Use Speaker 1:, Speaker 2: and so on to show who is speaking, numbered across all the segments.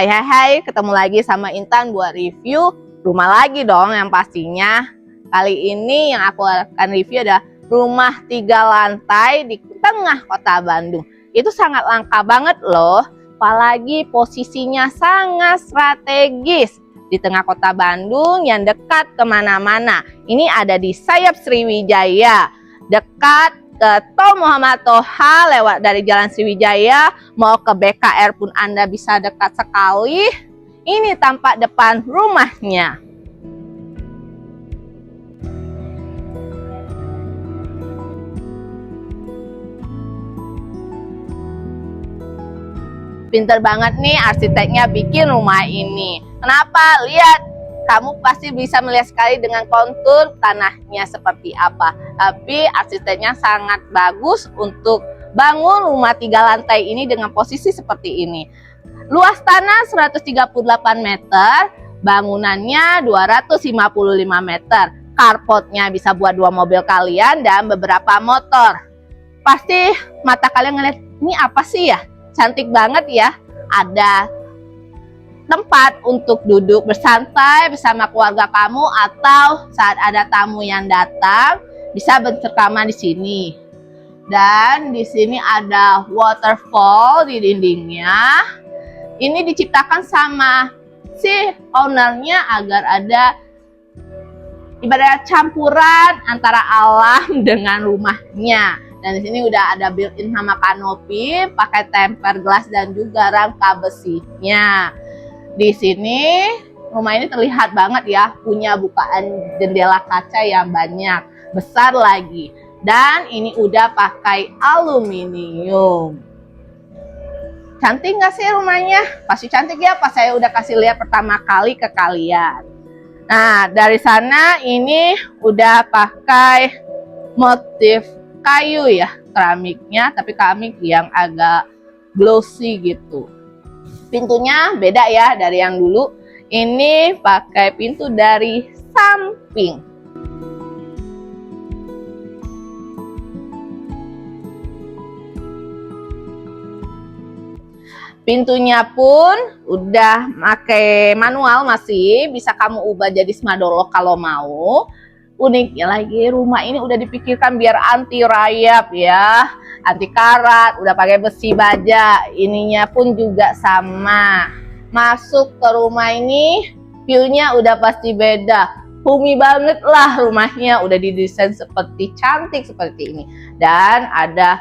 Speaker 1: Hai, ketemu lagi sama Intan buat review rumah lagi dong yang pastinya. Kali ini yang aku akan review adalah rumah 3 lantai di tengah kota Bandung. Itu sangat langka banget loh, apalagi posisinya sangat strategis di tengah kota Bandung yang dekat kemana-mana. Ini ada di Sayap Sriwijaya, dekat ke Tol Muhammad Toha. Lewat dari Jalan Sriwijaya mau ke BKR pun Anda bisa dekat sekali. Ini tampak depan rumahnya. Pinter banget nih arsiteknya bikin rumah ini. Kenapa? Lihat, kamu pasti bisa melihat sekali dengan kontur tanahnya seperti apa. Tapi arsiteknya sangat bagus untuk bangun rumah 3 lantai ini dengan posisi seperti ini. Luas tanah 138 meter, bangunannya 255 meter. Carportnya bisa buat 2 mobil kalian dan beberapa motor. Pasti mata kalian ngeliat, ini apa sih ya? Cantik banget ya. Ada tempat untuk duduk bersantai bersama keluarga kamu atau saat ada tamu yang datang bisa bercengkrama di sini. Dan di sini ada waterfall di dindingnya. Ini diciptakan sama si ownernya agar ada ibarat campuran antara alam dengan rumahnya. Dan di sini udah ada built-in sama kanopi, pakai tempered glass dan juga rangka besinya. Di sini rumah ini terlihat banget ya, punya bukaan jendela kaca yang banyak, besar lagi. Dan ini udah pakai aluminium. Cantik nggak sih rumahnya? Pasti cantik ya, pas saya udah kasih lihat pertama kali ke kalian. Nah, dari sana ini udah pakai motif kayu ya, keramiknya, tapi keramik yang agak glossy gitu. Pintunya beda ya dari yang dulu. Ini pakai pintu dari samping. Pintunya pun udah pakai manual, masih bisa kamu ubah jadi smart door lock kalau mau. Uniknya lagi, rumah ini udah dipikirkan biar anti rayap ya, anti karat, udah pakai besi baja. Ininya pun juga sama. Masuk ke rumah ini, view-nya udah pasti beda. Bumi banget lah rumahnya, udah didesain seperti cantik seperti ini. Dan ada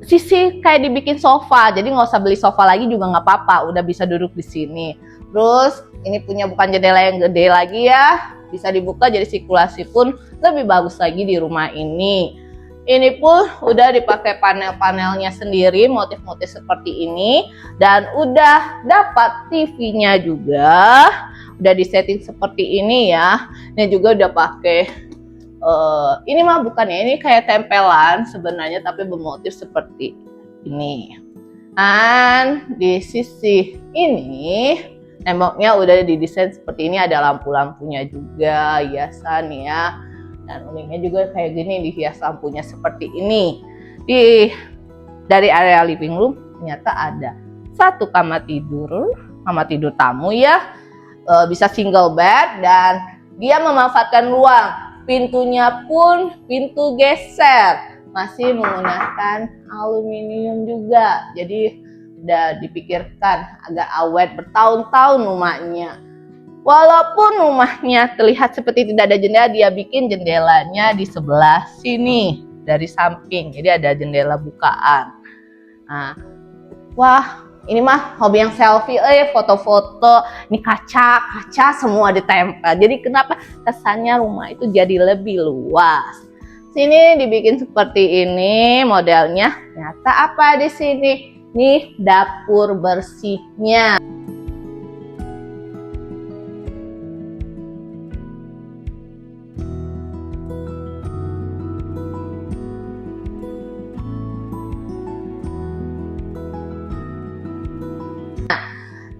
Speaker 1: sisi kayak dibikin sofa, jadi nggak usah beli sofa lagi juga nggak apa-apa, udah bisa duduk di sini. Terus ini punya bukan jendela yang gede lagi ya, bisa dibuka jadi sirkulasi pun lebih bagus lagi di rumah ini. Ini pun udah dipakai panel-panelnya sendiri, motif-motif seperti ini, dan udah dapat TV-nya juga, udah disetting seperti ini ya. Ini juga udah pakai ini mah bukan ya, ini kayak tempelan sebenarnya tapi bermotif seperti ini. Dan di sisi ini temboknya udah didesain seperti ini, ada lampu-lampunya juga, hiasan ya. Dan uniknya juga kayak gini, dihias lampunya seperti ini. Dari area living room ternyata ada 1 kamar tidur tamu ya, bisa single bed, dan dia memanfaatkan ruang. Pintunya pun pintu geser, masih menggunakan aluminium juga, jadi udah dipikirkan agak awet bertahun-tahun rumahnya. Walaupun rumahnya terlihat seperti tidak ada jendela, dia bikin jendelanya di sebelah sini dari samping, jadi ada jendela bukaan. Nah, wah, ini mah hobi yang selfie, foto-foto, ini kaca semua ditempel. Jadi kenapa kesannya rumah itu jadi lebih luas. Sini dibikin seperti ini modelnya. Ternyata apa di sini? Nih dapur bersihnya.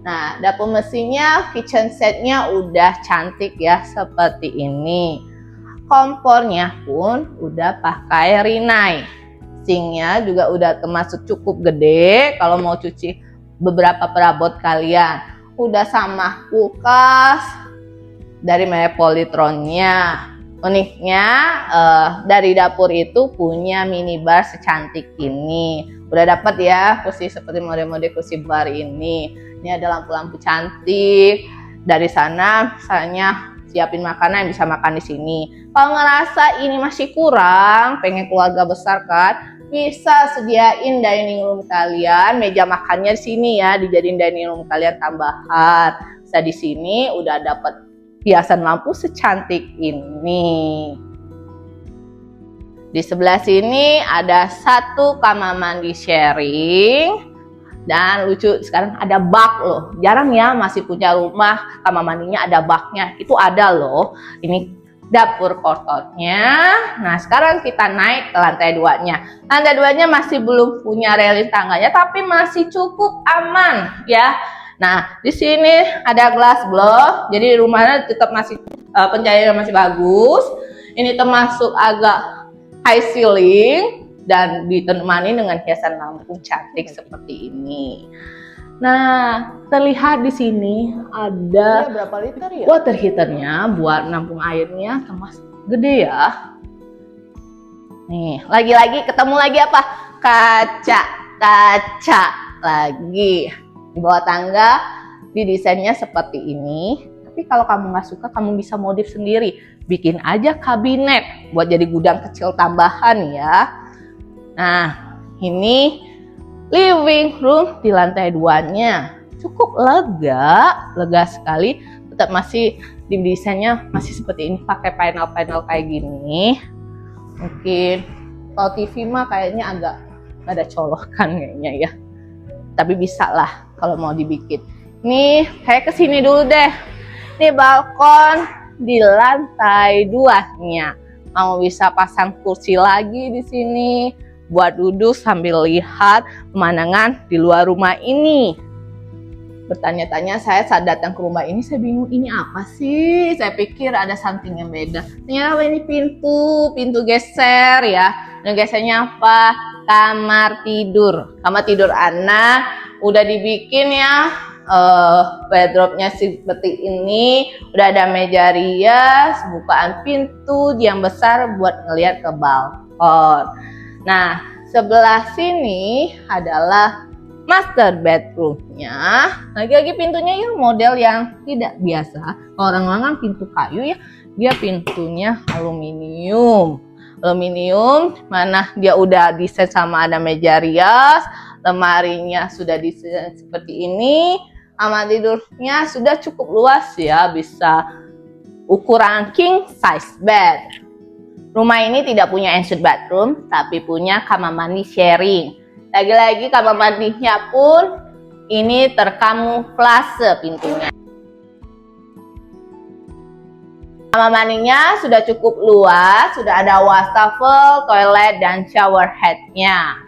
Speaker 1: Nah, dapur mesinnya, kitchen setnya udah cantik ya seperti ini. Kompornya pun udah pakai Rinnai. Sinknya juga udah termasuk cukup gede. Kalau mau cuci beberapa perabot kalian. Udah sama kulkas dari merek Polytronnya. Uniknya dari dapur itu punya minibar secantik ini. Udah dapat ya kursi seperti mode-mode kursi bar ini. Ini ada lampu-lampu cantik. Dari sana misalnya siapin makanan yang bisa makan di sini. Kalau ngerasa ini masih kurang, pengen keluarga besar kan, bisa sediain dining room kalian, meja makannya di sini ya, dijadiin dining room kalian tambahan. Bisa di sini udah dapat hiasan lampu secantik ini. Di sebelah sini ada satu kamar mandi sharing. Dan lucu, sekarang ada bak loh. Jarang ya masih punya rumah kamar mandinya ada baknya. Itu ada loh. Ini dapur kotornya. Nah, sekarang kita naik ke lantai 2-nya. Lantai 2-nya masih belum punya railing tangganya, tapi masih cukup aman ya. Nah, di sini ada glass block, jadi rumahnya tetap masih pencahayaan masih bagus. Ini termasuk agak high ceiling dan ditemani dengan hiasan lampu cantik seperti ini. Nah, terlihat di sini ada
Speaker 2: berapa liter ya?
Speaker 1: Water heaternya buat nampung airnya termasuk gede ya. Nih, lagi-lagi ketemu lagi apa? Kaca lagi. Di bawah tangga didesainnya seperti ini. Tapi kalau kamu nggak suka, kamu bisa modif sendiri. Bikin aja kabinet buat jadi gudang kecil tambahan ya. Nah, ini living room di lantai 2-nya. Cukup lega sekali. Tetap masih desainnya masih seperti ini, pakai panel-panel kayak gini. Mungkin kalau TV mah kayaknya agak nggak ada colokan kayaknya ya. Tapi bisa lah kalau mau dibikin. Nih, saya kesini dulu deh. Ini balkon di lantai 2-nya. Mau bisa pasang kursi lagi di sini buat duduk sambil lihat pemandangan di luar rumah ini. Bertanya-tanya saya saat datang ke rumah ini, saya bingung ini apa sih? Saya pikir ada something yang beda. Ternyata ini pintu geser ya. Dan gesernya apa? Kamar tidur. Kamar tidur anak udah dibikin ya. Wardrobe-nya seperti ini. Udah ada meja rias, bukaan pintu yang besar buat ngelihat ke balkon. Nah, sebelah sini adalah master bedroom-nya. Lagi-lagi pintunya yang model yang tidak biasa. Orang-orang kan pintu kayu ya, dia pintunya aluminium. Mana dia udah desain sama ada meja rias, lemarinya sudah desain seperti ini. Kamar tidurnya sudah cukup luas ya, bisa ukuran king size bed. Rumah ini tidak punya ensuite bathroom, tapi punya kamar mandi sharing. Lagi-lagi kamar mandinya pun ini terkamuflase pintunya. Kamar mandinya sudah cukup luas, sudah ada wastafel, toilet, dan shower head-nya.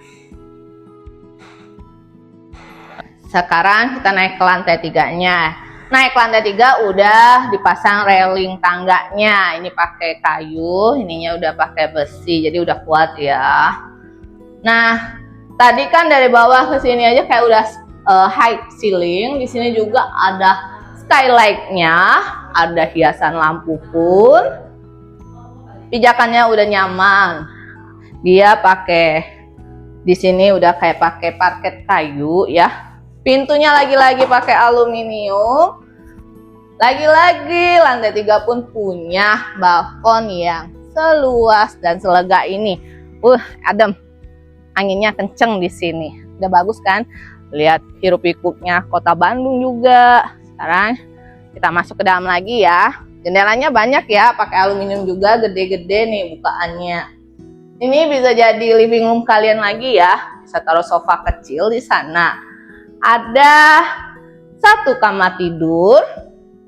Speaker 1: Sekarang kita naik ke lantai 3-nya. Naik ke lantai 3 udah dipasang railing tangganya. Ini pakai kayu, ininya udah pakai besi, jadi udah kuat ya. Nah, tadi kan dari bawah ke sini aja kayak udah high ceiling. Di sini juga ada skylight-nya, ada hiasan lampu pun. Pijakannya udah nyaman. Dia pakai di sini udah kayak pakai parket kayu ya. Pintunya lagi-lagi pakai aluminium. Lagi-lagi lantai 3 pun punya balkon yang seluas dan selega ini. Adem. Anginnya kenceng di sini. Udah bagus kan? Lihat hiruk pikuknya kota Bandung juga. Sekarang kita masuk ke dalam lagi ya. Jendelanya banyak ya, pakai aluminium juga, gede-gede nih bukaannya. Ini bisa jadi living room kalian lagi ya. Bisa taruh sofa kecil di sana. Ada satu kamar tidur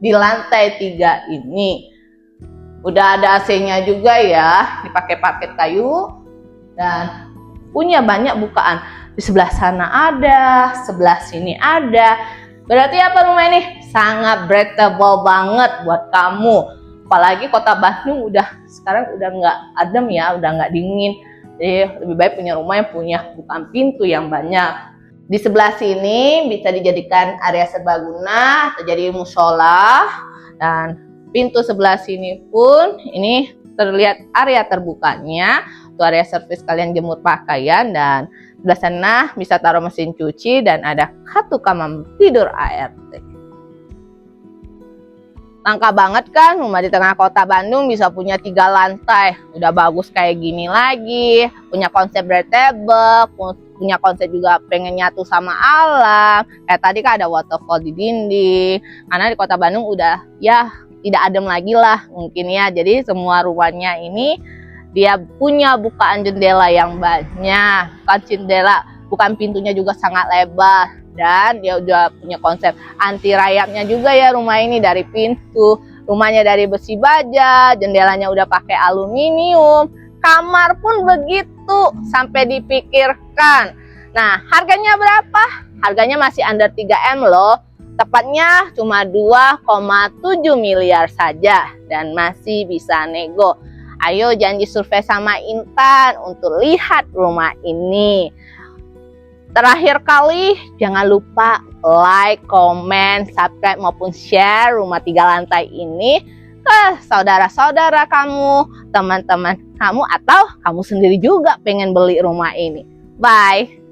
Speaker 1: di lantai 3 ini. Udah ada AC-nya juga ya, dipakai parket kayu dan punya banyak bukaan. Di sebelah sana ada, sebelah sini ada. Berarti apa rumah ini? Sangat breathable banget buat kamu. Apalagi kota Bandung sekarang udah nggak adem ya, udah nggak dingin. Jadi lebih baik punya rumah yang punya bukaan pintu yang banyak. Di sebelah sini bisa dijadikan area serbaguna atau jadi musola, dan pintu sebelah sini pun ini terlihat area terbukanya untuk area servis kalian jemur pakaian, dan sebelah sana bisa taruh mesin cuci dan ada kartu kamar tidur ART. Langka banget kan rumah di tengah kota Bandung bisa punya 3 lantai. Udah bagus kayak gini lagi. Punya konsep breathable, punya konsep juga pengen nyatu sama alam. Kayak tadi kan ada waterfall di dinding. Karena di kota Bandung udah ya tidak adem lagi lah mungkin ya. Jadi semua rumahnya ini dia punya bukaan jendela yang banyak. Bukan jendela, bukan pintunya juga sangat lebar. Dan dia udah punya konsep anti rayapnya juga ya rumah ini, dari pintu, rumahnya dari besi baja, jendelanya udah pakai aluminium, kamar pun begitu sampai dipikirkan. Nah, harganya berapa? Harganya masih under 3M loh. Tepatnya cuma 2,7 miliar saja dan masih bisa nego. Ayo janji survei sama Intan untuk lihat rumah ini. Terakhir kali, jangan lupa like, komen, subscribe, maupun share rumah 3 lantai ini ke saudara-saudara kamu, teman-teman kamu, atau kamu sendiri juga pengen beli rumah ini. Bye!